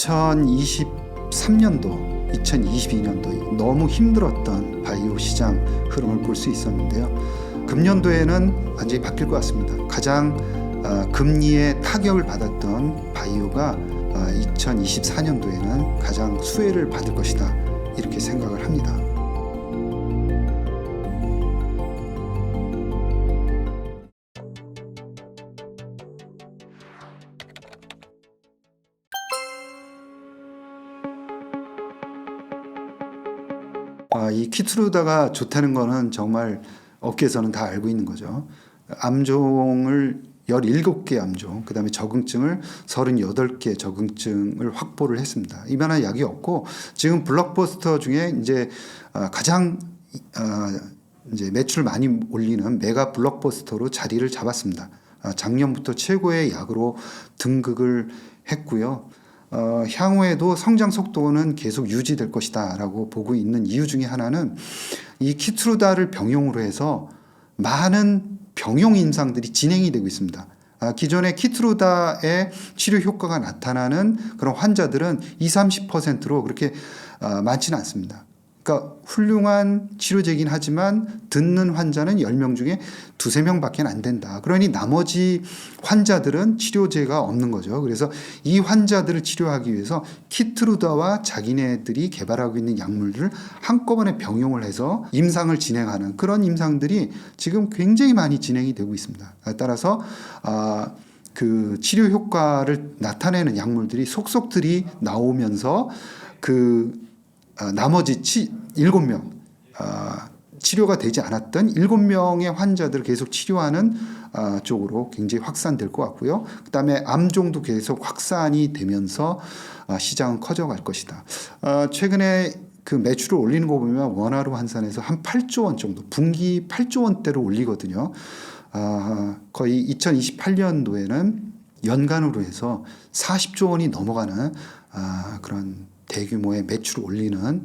2023년도 2022년도 너무 힘들었던 바이오 시장 흐름을 볼 수 있었는데요. 금년도에는 완전히 바뀔 것 같습니다. 가장 금리에 타격을 받았던 바이오가 2024년도에는 가장 수혜를 받을 것이다, 이렇게 생각을 합니다. 이 키트루다가 좋다는 거는 정말 업계에서는 다 알고 있는 거죠. 암종을 17개 암종, 그 다음에 적응증을 38개 적응증을 확보를 했습니다. 이만한 약이 없고, 지금 블록버스터 중에 이제 가장 이제 매출 많이 올리는 메가 블록버스터로 자리를 잡았습니다. 작년부터 최고의 약으로 등극을 했고요. 향후에도 성장 속도는 계속 유지될 것이다 라고 보고 있는 이유 중에 하나는 이 키트루다를 병용으로 해서 많은 병용 임상들이 진행이 되고 있습니다. 기존의 키트루다의 치료 효과가 나타나는 그런 환자들은 20-30%로 그렇게 많지는 않습니다. 그러니까 훌륭한 치료제이긴 하지만 듣는 환자는 10명 중에 2-3명밖에 안 된다. 그러니 나머지 환자들은 치료제가 없는 거죠. 그래서 이 환자들을 치료하기 위해서 키트루다와 자기네들이 개발하고 있는 약물들을 한꺼번에 병용을 해서 임상을 진행하는 그런 임상들이 지금 굉장히 많이 진행이 되고 있습니다. 따라서 그 치료 효과를 나타내는 약물들이 속속들이 나오면서 나머지 7명, 치료가 되지 않았던 7명의 환자들을 계속 치료하는 쪽으로 굉장히 확산될 것 같고요. 그 다음에 암종도 계속 확산이 되면서 시장은 커져갈 것이다. 최근에 그 매출을 올리는 거 보면 원화로 환산해서 한 8조 원 정도, 분기 8조 원대로 올리거든요. 거의 2028년도에는 연간으로 해서 40조 원이 넘어가는 그런 대규모의 매출을 올리는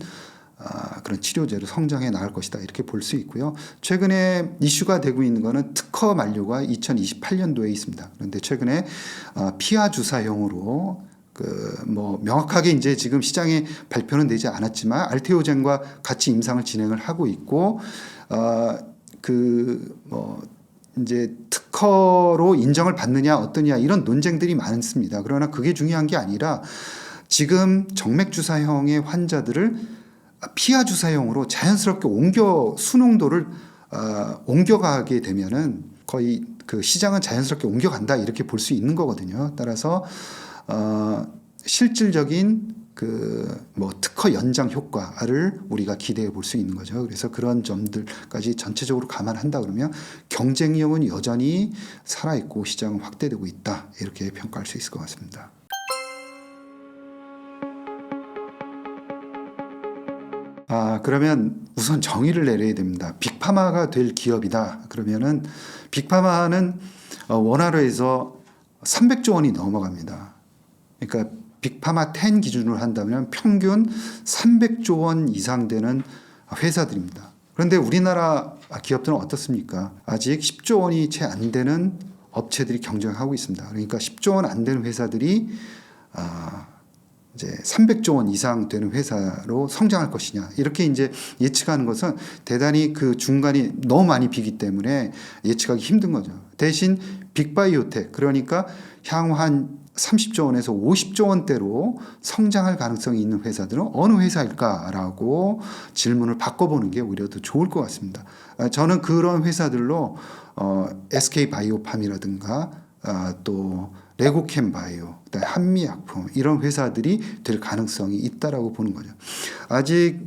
그런 치료제로 성장해 나갈 것이다, 이렇게 볼 수 있고요. 최근에 이슈가 되고 있는 것은 특허 만료가 2028년도에 있습니다. 그런데 최근에 피하 주사용으로 명확하게 이제 지금 시장에 발표는 되지 않았지만 알테오젠과 같이 임상을 진행을 하고 있고, 이제 특허로 인정을 받느냐 어떠냐 이런 논쟁들이 많습니다. 그러나 그게 중요한 게 아니라 지금 정맥 주사형의 환자들을 피하 주사형으로 자연스럽게 수농도를 옮겨가게 되면은 거의 그 시장은 자연스럽게 옮겨간다, 이렇게 볼 수 있는 거거든요. 따라서 실질적인 특허 연장 효과를 우리가 기대해 볼 수 있는 거죠. 그래서 그런 점들까지 전체적으로 감안한다 그러면 경쟁력은 여전히 살아있고 시장은 확대되고 있다, 이렇게 평가할 수 있을 것 같습니다. 그러면 우선 정의를 내려야 됩니다. 빅파마가 될 기업이다. 그러면은 빅파마는 원화로 해서 300조 원이 넘어갑니다. 그러니까 빅파마 10 기준으로 한다면 평균 300조 원 이상 되는 회사들입니다. 그런데 우리나라 기업들은 어떻습니까? 아직 10조 원이 채 안 되는 업체들이 경쟁하고 있습니다. 그러니까 10조 원 안 되는 회사들이 이제 300조 원 이상 되는 회사로 성장할 것이냐, 이렇게 이제 예측하는 것은 대단히 그 중간이 너무 많이 비기 때문에 예측하기 힘든 거죠. 대신 빅바이오텍, 그러니까 향후 한 30조 원에서 50조 원대로 성장할 가능성이 있는 회사들은 어느 회사일까라고 질문을 바꿔보는 게 오히려 더 좋을 것 같습니다. 저는 그런 회사들로 SK바이오팜이라든가 또 레고캠바이오, 한미약품, 이런 회사들이 될 가능성이 있다라고 보는 거죠. 아직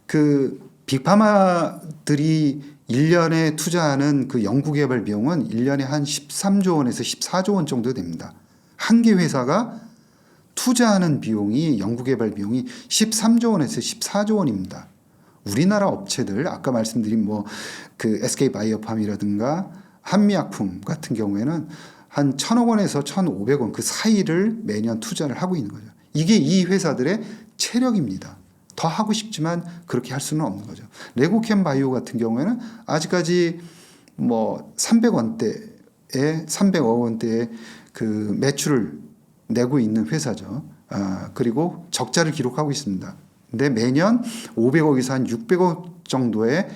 그 빅파마들이 1년에 투자하는 그 연구개발 비용은 1년에 한 13조 원에서 14조 원 정도 됩니다. 한 개 회사가 투자하는 비용이, 연구개발 비용이 13조 원에서 14조 원입니다. 우리나라 업체들, 아까 말씀드린 그 SK바이오팜이라든가 한미약품 같은 경우에는 한 1,000억 원에서 1,500원 그 사이를 매년 투자를 하고 있는 거죠. 이게 이 회사들의 체력입니다. 더 하고 싶지만 그렇게 할 수는 없는 거죠. 레고캠 바이오 같은 경우에는 아직까지 300억 원대의 그 매출을 내고 있는 회사죠. 그리고 적자를 기록하고 있습니다. 근데 매년 500억에서 한 600억 정도의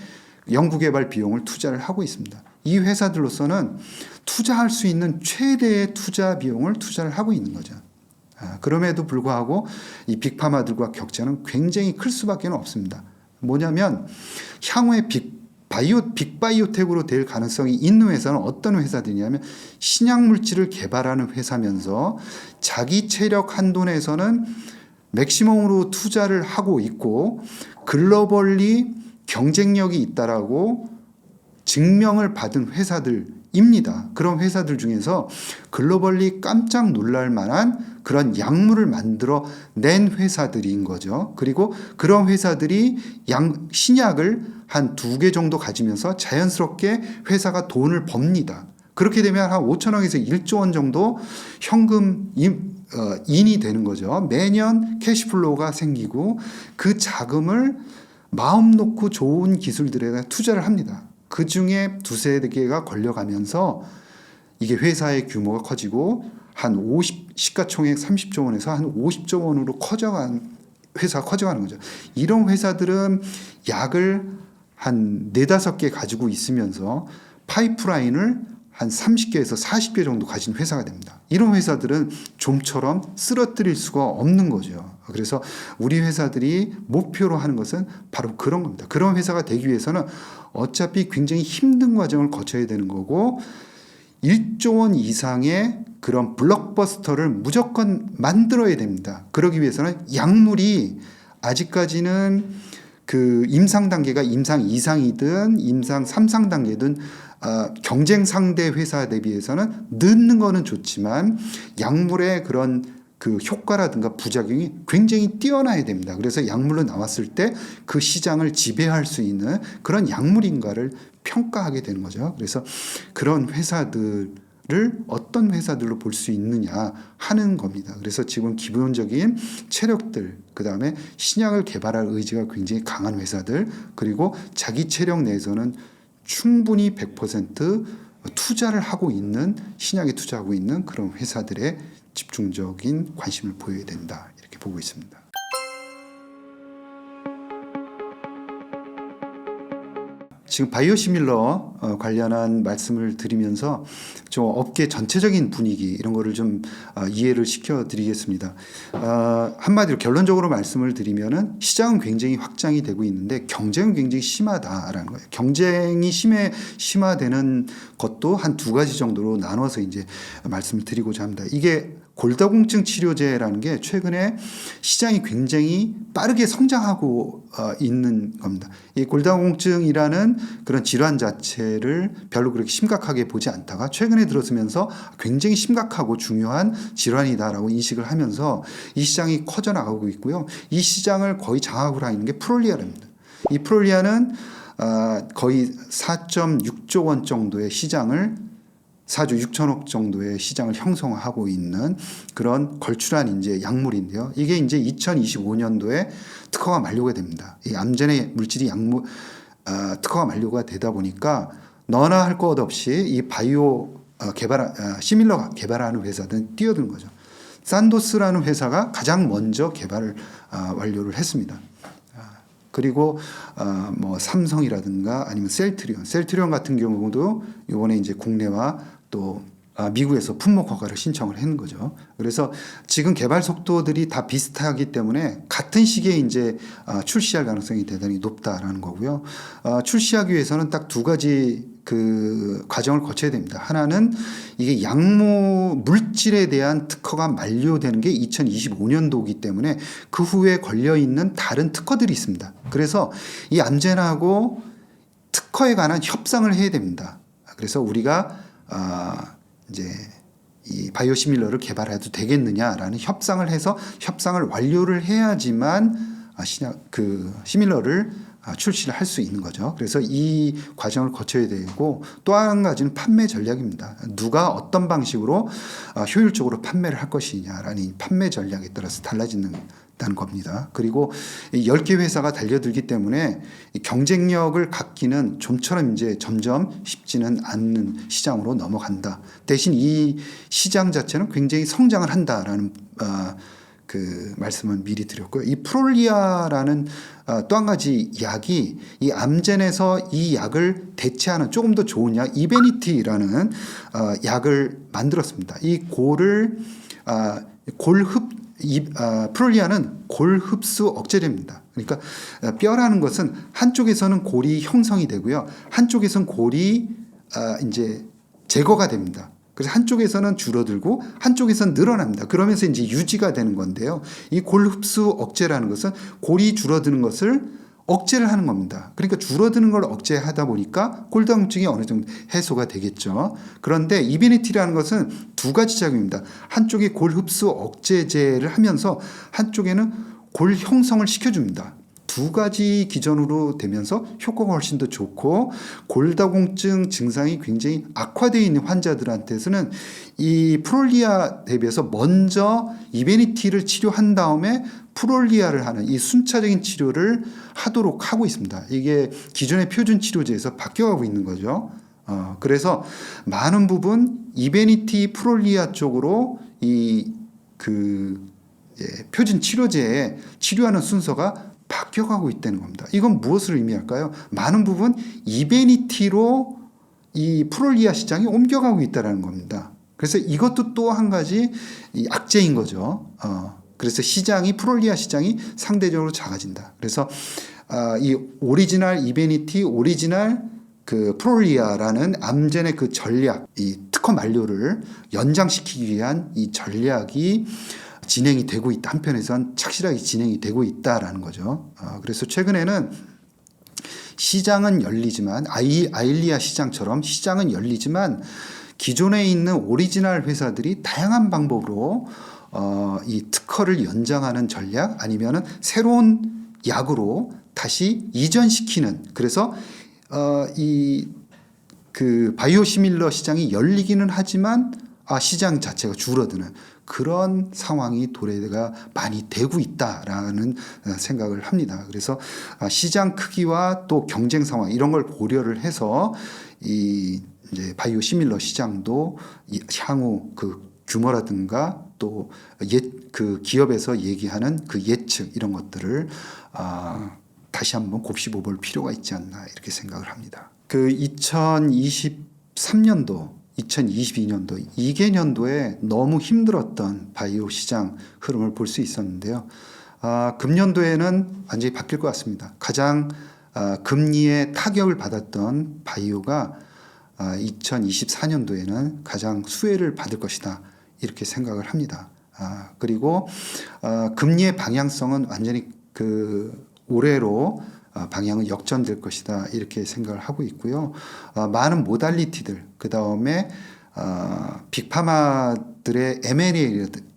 연구개발 비용을 투자를 하고 있습니다. 이 회사들로서는 투자할 수 있는 최대의 투자 비용을 투자를 하고 있는 거죠. 그럼에도 불구하고 이 빅파마들과 격차는 굉장히 클 수밖에 없습니다. 뭐냐면 향후에 빅바이오텍으로 될 가능성이 있는 회사는 어떤 회사들이냐면 신약물질을 개발하는 회사면서 자기 체력 한도 내에서는 맥시멈으로 투자를 하고 있고 글로벌리 경쟁력이 있다라고 증명을 받은 회사들입니다. 그런 회사들 중에서 글로벌리 깜짝 놀랄 만한 그런 약물을 만들어 낸 회사들인 거죠. 그리고 그런 회사들이 신약을 한 2개 정도 가지면서 자연스럽게 회사가 돈을 법니다. 그렇게 되면 한 5천억에서 1조 원 정도 현금 인이 되는 거죠. 매년 캐시플로우가 생기고 그 자금을 마음 놓고 좋은 기술들에 투자를 합니다. 그 중에 2-3개가 걸려가면서 이게 회사의 규모가 커지고 한 시가총액 30조 원에서 한 50조 원으로 회사가 커져가는 거죠. 이런 회사들은 약을 한 4-5개 가지고 있으면서 파이프라인을 한 30개에서 40개 정도 가진 회사가 됩니다. 이런 회사들은 좀처럼 쓰러뜨릴 수가 없는 거죠. 그래서 우리 회사들이 목표로 하는 것은 바로 그런 겁니다. 그런 회사가 되기 위해서는 어차피 굉장히 힘든 과정을 거쳐야 되는 거고 1조 원 이상의 그런 블록버스터를 무조건 만들어야 됩니다. 그러기 위해서는 약물이 아직까지는 그 임상 단계가 임상 2상이든 임상 3상 단계든 경쟁 상대 회사 대비해서는 늦는 거는 좋지만 약물의 그런 그 효과라든가 부작용이 굉장히 뛰어나야 됩니다. 그래서 약물로 나왔을 때 그 시장을 지배할 수 있는 그런 약물인가를 평가하게 되는 거죠. 그래서 그런 회사들을 어떤 회사들로 볼 수 있느냐 하는 겁니다. 그래서 지금 기본적인 체력들, 그 다음에 신약을 개발할 의지가 굉장히 강한 회사들, 그리고 자기 체력 내에서는 충분히 100% 투자를 하고 있는, 신약에 투자하고 있는 그런 회사들의 집중적인 관심을 보여야 된다, 이렇게 보고 있습니다. 지금 바이오시밀러 관련한 말씀을 드리면서 좀 업계 전체적인 분위기 이런 거를 좀 이해를 시켜드리겠습니다. 한마디로 결론적으로 말씀을 드리면은 시장은 굉장히 확장이 되고 있는데 경쟁은 굉장히 심하다라는 거예요. 경쟁이 심화되는 것도 한 2가지 정도로 나눠서 이제 말씀을 드리고자 합니다. 이게 골다공증 치료제라는 게 최근에 시장이 굉장히 빠르게 성장하고 있는 겁니다. 이 골다공증이라는 그런 질환 자체를 별로 그렇게 심각하게 보지 않다가 최근에 들어서면서 굉장히 심각하고 중요한 질환이다라고 인식을 하면서 이 시장이 커져나가고 있고요. 이 시장을 거의 장악을 하고 있는 게 프롤리아입니다. 이 프롤리아는 거의 4.6조 원 정도의 시장을 4조 6천억 정도의 시장을 형성하고 있는 그런 걸출한 이제 약물인데요. 이게 이제 2025년도에 특허가 만료가 됩니다. 이 암제네 물질이 특허가 만료가 되다 보니까 너나 할 것 없이 이 바이오 시밀러 개발하는 회사들은 뛰어드는 거죠. 산도스라는 회사가 가장 먼저 개발을 완료를 했습니다. 그리고 뭐 삼성이라든가 아니면 셀트리온 같은 경우도 이번에 이제 국내와 또 미국에서 품목 허가를 신청을 했는 거죠. 그래서 지금 개발 속도들이 다 비슷하기 때문에 같은 시기에 이제 출시할 가능성이 대단히 높다라는 거고요. 출시하기 위해서는 딱 2가지 그 과정을 거쳐야 됩니다. 하나는 이게 약물 물질에 대한 특허가 만료되는 게 2025년도이기 때문에 그 후에 걸려 있는 다른 특허들이 있습니다. 그래서 이 암젠하고 특허에 관한 협상을 해야 됩니다. 그래서 우리가 이제 이 바이오시밀러를 개발해도 되겠느냐라는 협상을 해서 협상을 완료를 해야지만 시밀러를 출시를 할 수 있는 거죠. 그래서 이 과정을 거쳐야 되고 또 한 가지는 판매 전략입니다. 누가 어떤 방식으로 효율적으로 판매를 할 것이냐라는 이 판매 전략에 따라서 달라진다는 겁니다. 그리고 10개 회사가 달려들기 때문에 경쟁력을 갖기는 좀처럼 이제 점점 쉽지는 않는 시장으로 넘어간다. 대신 이 시장 자체는 굉장히 성장을 한다라는 그 말씀은 미리 드렸고요. 이 프롤리아라는 또 한 가지 약이 이 암젠에서 이 약을 대체하는 조금 더 좋은 약 이베니티라는 약을 만들었습니다. 이 골을 프롤리아는 골 흡수 억제제입니다. 그러니까 뼈라는 것은 한쪽에서는 골이 형성이 되고요, 한쪽에서는 골이 이제 제거가 됩니다. 그래서 한쪽에서는 줄어들고 한쪽에서는 늘어납니다. 그러면서 이제 유지가 되는 건데요. 이 골 흡수 억제라는 것은 골이 줄어드는 것을 억제를 하는 겁니다. 그러니까 줄어드는 걸 억제하다 보니까 골다공증이 어느 정도 해소가 되겠죠. 그런데 이베니티라는 것은 두 가지 작용입니다. 한쪽에 골 흡수 억제제를 하면서 한쪽에는 골 형성을 시켜줍니다. 두 가지 기전으로 되면서 효과가 훨씬 더 좋고, 골다공증 증상이 굉장히 악화되어 있는 환자들한테서는 이 프롤리아 대비해서 먼저 이베니티를 치료한 다음에 프롤리아를 하는 이 순차적인 치료를 하도록 하고 있습니다. 이게 기존의 표준 치료제에서 바뀌어가고 있는 거죠. 그래서 많은 부분 이베니티 프롤리아 쪽으로 표준 치료제에 치료하는 순서가 바뀌어가고 있다는 겁니다. 이건 무엇을 의미할까요? 많은 부분 이베니티로 이 프롤리아 시장이 옮겨가고 있다는 겁니다. 그래서 이것도 또 한 가지 악재인 거죠. 그래서 프롤리아 시장이 상대적으로 작아진다. 그래서 이 오리지널 이베니티, 오리지널 그 프롤리아라는 암젠의 그 전략, 이 특허 만료를 연장시키기 위한 이 전략이 진행이 되고 있다. 한편에선 착실하게 진행이 되고 있다라는 거죠. 그래서 최근에는 시장은 열리지만 아일리아 시장처럼 시장은 열리지만 기존에 있는 오리지널 회사들이 다양한 방법으로 이 특허를 연장하는 전략, 아니면은 새로운 약으로 다시 이전시키는, 그래서 그 바이오시밀러 시장이 열리기는 하지만 시장 자체가 줄어드는 그런 상황이 도래가 많이 되고 있다라는 생각을 합니다. 그래서 시장 크기와 또 경쟁 상황 이런 걸 고려를 해서 이제 바이오시밀러 시장도 향후 그 규모라든가 또 그 기업에서 얘기하는 그 예측 이런 것들을 다시 한번 곱씹어볼 필요가 있지 않나 이렇게 생각을 합니다. 그 2023년도 2022년도 2개년도에 너무 힘들었던 바이오 시장 흐름을 볼 수 있었는데요. 금년도에는 완전히 바뀔 것 같습니다. 가장 금리에 타격을 받았던 바이오가 2024년도에는 가장 수혜를 받을 것이다 이렇게 생각을 합니다. 그리고 금리의 방향성은 완전히 그 올해로 방향은 역전될 것이다 이렇게 생각을 하고 있고요. 많은 모달리티들, 그 다음에 빅파마들의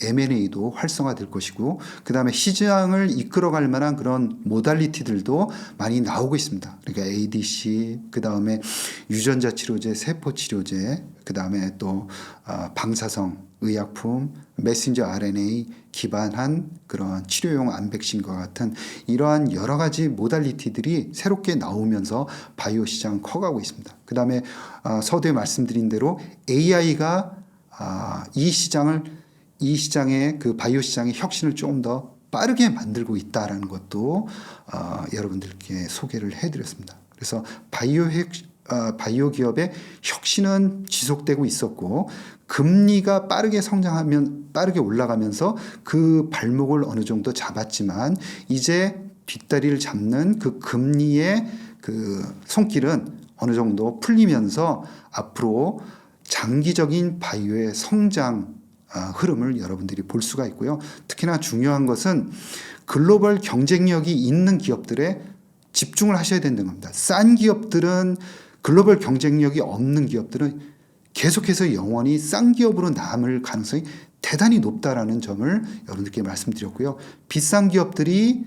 M&A도 활성화될 것이고, 그 다음에 시장을 이끌어갈 만한 그런 모달리티들도 많이 나오고 있습니다. 그러니까 ADC, 그 다음에 유전자 치료제, 세포 치료제, 그 다음에 또 방사성 의약품, 메신저 RNA 기반한 그런 치료용 암백신과 같은 이러한 여러 가지 모달리티들이 새롭게 나오면서 바이오 시장 커가고 있습니다. 그 다음에 서두에 말씀드린 대로 AI가 이 시장의 그 바이오 시장의 혁신을 조금 더 빠르게 만들고 있다라는 것도 여러분들께 소개를 해드렸습니다. 그래서 바이오 기업의 혁신은 지속되고 있었고, 금리가 빠르게 올라가면서 그 발목을 어느 정도 잡았지만 이제 뒷다리를 잡는 그 금리의 그 손길은 어느 정도 풀리면서 앞으로 장기적인 바이오의 성장 흐름을 여러분들이 볼 수가 있고요. 특히나 중요한 것은 글로벌 경쟁력이 있는 기업들에 집중을 하셔야 된다는 겁니다. 싼 기업들은, 글로벌 경쟁력이 없는 기업들은 계속해서 영원히 싼 기업으로 남을 가능성이 대단히 높다라는 점을 여러분들께 말씀드렸고요. 비싼 기업들이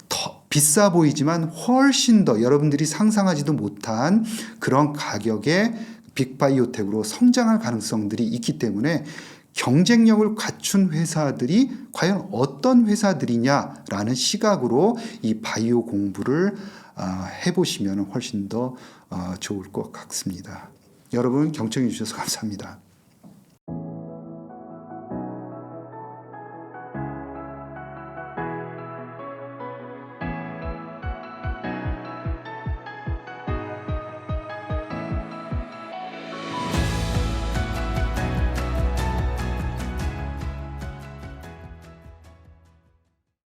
더 비싸 보이지만 훨씬 더 여러분들이 상상하지도 못한 그런 가격의 빅바이오텍으로 성장할 가능성들이 있기 때문에 경쟁력을 갖춘 회사들이 과연 어떤 회사들이냐라는 시각으로 이 바이오 공부를 해보시면 훨씬 더 좋을 것 같습니다. 여러분 경청해 주셔서 감사합니다.